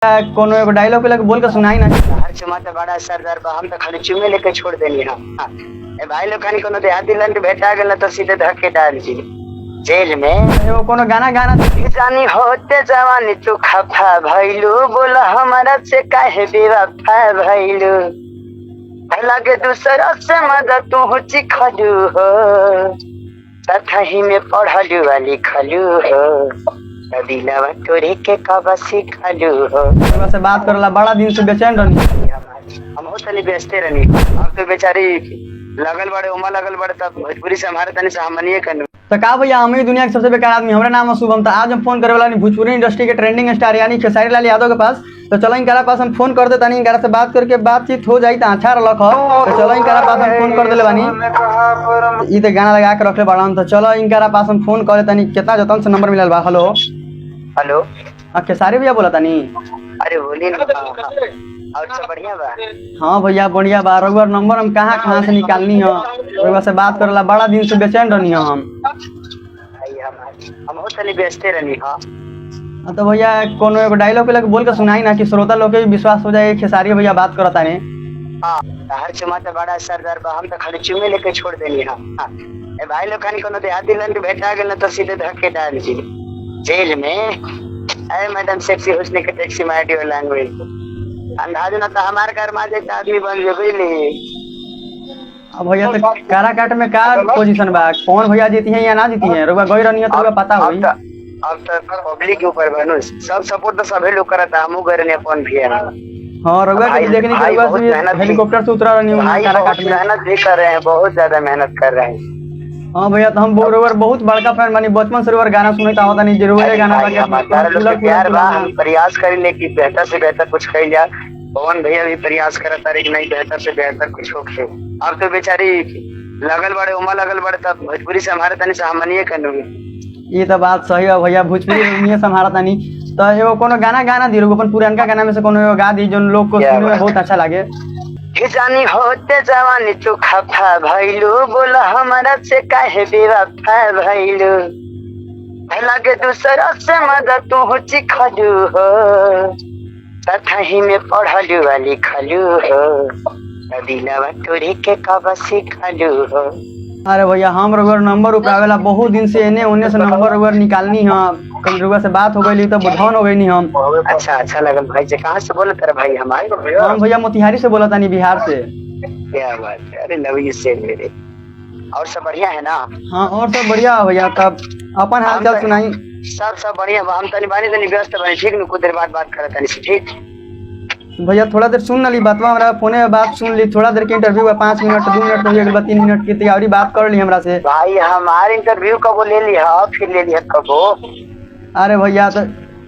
कोनो एगो डायलॉग लगे बोल के सुनाई ना। हर चुमाता बड़ा सरदार बा, हम तो खाली चुमे लेके छोड़ देनी हम। ए भाई लोग खानी कोनो देहाती लंड भेटा गेल तो सीधे धक्के डाल दी जेल में। एगो कोनो गाना जानी होते जवानी तू खफा भइलू, बोला हमारा से काहे बेवफा भइलू, लगे दूसरा से मदद तू हो चिखलू हो, तथही में पढ़लू आ लिखलू हो, दिलवा तोरे के कब सिखलू हो। से बात करला बड़ा दिन से बेचैन रहनी। हम हो तनी बेचते रहनी, अब तो बेचारी लगल बड़े उमा लगल बड़े, तब भोजपुरी से हमारे तनी सामान्य करनी। तो का भैया हम ही दुनिया के सबसे बेकार आदमी, हमारा नाम है शुभम। तो आज हम फोन करे वाला भोजपुरी इंडस्ट्री के ट्रेंडिंग स्टार यानी खेसारी लाल यादव के पास। तो चलो इनका पास हम फोन कर देता, इनका से बात करके बातचीत हो जाई तो अच्छा रख। तो चलो इनका पास हम फोन कर दिले बानी, ई तो गाना लगा के रखले बाड़न। तो चलो इनका पास हम फोन कर देता, कितना जतन से नंबर मिलल बा। हेलो हेलो, खेसारी भैया बोला तानी? अरे बोली ना, और सब बढ़िया बा? हाँ भैया बढ़िया बा। रउआ नंबर हम कहाँ से निकालनी है, रउआ से बात करला बड़ा दिन से बेचैन रहनी है हम हो तनी बेचते रहनी। हाँ तो भैया कोनो एगो डायलॉग लगे बोल के सुनाई ना, कि श्रोता लोग के भी विश्वास हो जाए खेसारी भैया बात करता ने। हाँ, हर चुमाता बड़ा सरदार बा, हम तो खाली चुमे लेके छोड़ देनी हम। ए भाई लोग खानी कोनो देहाती लंड भेटा गेल तो सीधे धक्के डाल दी जेल में। अरे मैडम सेक्सी हुस्न के टैक्सी में आइडियो लैंग्वेज अंदाज ना तो हमारे घर में जैसा आदमी बन गए। अब भैया तो काराकाट में का पोजीशन बा, कौन भैया जीती है या ना जीती है? रउआ गई रहनी है तो पता होई। अब तो पब्लिक के ऊपर बनू, सब सपोर्ट तो सभी लोग करता, हमू गए रहनी अपन भी है। हाँ रउआ के देखने के रउआ हेलीकॉप्टर से उतरा रहनी है काराकाट में। मेहनत भी कर रहे हैं, बहुत ज्यादा मेहनत कर रहे हैं। हाँ भैया तो हम रउआ बहुत बड़का फैन बनी, बचपन से रउआ गाना सुनत आवता नहीं, जरूर गाना हम प्रयास करेंगे कि बेहतर से बेहतर कुछ कही जाए। पवन भैया भी प्रयास करता रहे कि नहीं बेहतर से बेहतर कुछ हो। अब तो बेचारी लगल बड़े उमा लगल बड़े, तब भोजपुरी से हमारे तनी सामान्य करनी। ये तो बात सही है भैया, भोजपुरी में संभाला तनी। तो एगो कोनो गाना दी, अपन पुरानका गाना में से कोनो एगो गा दी जो लोग को सुनने में बहुत अच्छा लगे। जानी होते जवानी तू खफा भइलू, बोला हमारा से काहे बेवफा भइलू, लगे दूसरा से मदद तू हो चिखलू हो, तथही में पढ़लू आ लिखलू हो, दिलवा तोरे के कब सिखलू हो। अरे भैया हम रउआ नंबर उपावेला बहुत दिन से एने ओने से नंबर रउआ निकालनी है, कल रउआ से बात हो गई तो बुझान हो गई हम। अच्छा लगल भाई जी। कहाँ से बोले तेरा भाई? हमारे हम भैया मोतिहारी से बोला तानी, बिहार से। क्या बात है, अरे लव यू से मेरे। और सब बढ़िया है ना? हाँ और सब बढ़िया भैया। तब अपन हाल चाल सुनाई। सब बढ़िया बा। हम तनी व्यस्त बनी, ठीक न? कुछ देर बाद बात करत तनी, ठीक भैया? थोड़ा देर सुन ली बात, हमारा फोने में बात सुन ली। थोड़ा देर के इंटरव्यू है, 5 मिनट 2 मिनट हो गया, 3 मिनट की तैयारी बात कर ली हमरा से। भाई हमारे इंटरव्यू कबो ले लिया, फिर ले लिया कबो। अरे भैया तो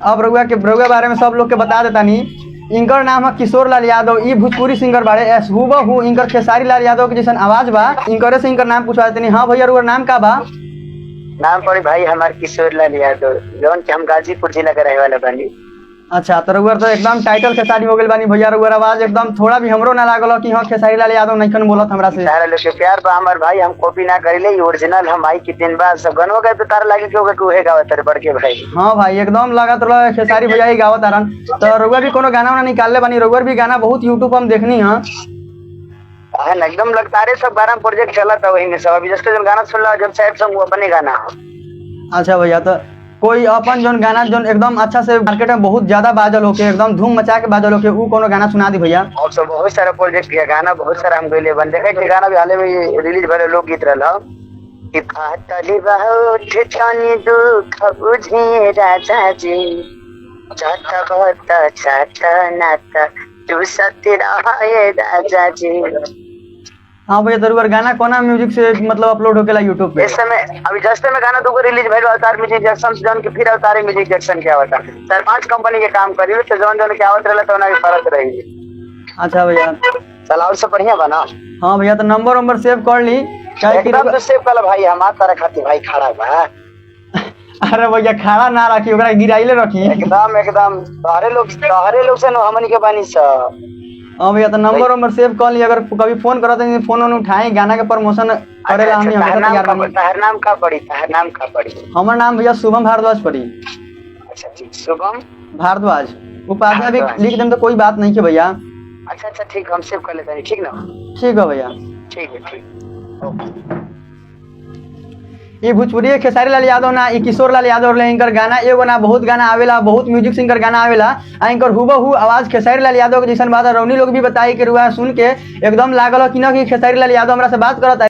अब रउआ बारे में सब लोग के बता देता नी। इनकर नाम है किशोर लाल यादव, ई भोजपुरी सिंगर बाड़े। हूबहू इनकर खेसारी लाल यादव के जैसन आवाज बा, इनकर से इनकर नाम पूछा देते। हाँ भैया, रुआ नाम का बा? नाम पड़ी भाई हमार किशोर लाल यादव, जौन के हम गाजीपुर जिला के रहे वाला बानी। अच्छा, तो रउआ तो एकदम टाइटल खेसारी हो गइल बानी भैया। रउआ आवाज एकदम थोड़ा भी हमरो ना लागल कि हाँ खेसारी लाल यादव नहीं बोलत हमरा से। सारा लोग के प्यार बा हमार भाई, हम कॉपी ना करेले, ओरिजिनल हम आई के दिन बाद सब गनो गए तो तार लागे कि होगा कि उहे गावत रे बड़के भाई। हाँ भाई एकदम लागत रहा खेसारी भैया ही गावत आरन। तो रउआ भी कोनो गाना निकालले बानी? रउआ भी गाना बहुत यूट्यूब हम देखनी है। एकदम लगता है सब गाना प्रोजेक्ट चला था वही में सब। अभी जस्ट गाना सुन ला, जब सैड सॉन्ग वो अपने गाना। अच्छा भैया, तो कोई अपन जोन गाना जोन एकदम अच्छा से मार्केट में बहुत ज्यादा बाजल होके, एकदम धूम मचा के बाजल होके, वो कोनो गाना सुना दी भैया। और सब बहुत सारा प्रोजेक्ट किया, गाना बहुत सारा हम गइले बन देखे के गाना भी हाले में रिलीज भले लोक गीत रहला कि फाटली बहुत छानी दुख बुझे राजा जी, चाहता बहुत चाहता नाता तू सत्य रहे राजा जी। हाँ भैया, जरूर गाना कोना म्यूजिक से मतलब अपलोड होकेला यूट्यूब पे? इस समय अभी जस्ट में गाना दूगो रिलीज भइल, अवतार म्यूजिक जंक्शन जौन के, फिर अवतार म्यूजिक जंक्शन के आवता। 4-5 कंपनी के काम करी तो जौन के आवत रहला तो ना फरक रही। अच्छा भैया, चल और सब बढ़िया बना। हाँ भैया, तो नंबर सेव कर ली। एकदम तो सेव कर भाई, हमार तारा खातिर भाई खड़ा बा। अरे भैया खड़ा ना रखी, ओकरा गिराइले रखी। एकदम तोहरे लोग से हमनी के बानी सब। हाँ भैया, तो नंबर सेव कर ली। अगर कभी फोन करत है फोन उठाई, गाना के प्रमोशन करेला हमनी हमेशा तैयार बानी। तहर नाम का पड़ी? हमर नाम भैया शुभम भारद्वाज पड़ी। अच्छा ठीक, शुभम भारद्वाज। उपाध्याय भी भारद्वाज। लिख देम तो कोई बात नहीं है भैया। अच्छा अच्छा ठीक, हम सेव कर लेते हैं, ठीक ना? ठीक है भैया। ठीक है, ठीक। ओके। ये भोजपुरी खेसारी लाल यादव ना, ये किशोर लाल यादव ले इनकर गाना एगो ना बहुत गाना आवेला, बहुत म्यूजिक सिंगर गाना आवेला। आ इनकर हुबहू आवाज खेसारी लाल यादव के जैसन बात है। रौनी लोग भी बताई कि रुआ सुन के एकदम लागल कि ना कि खेसारी लाल यादव हमरा से बात करत है।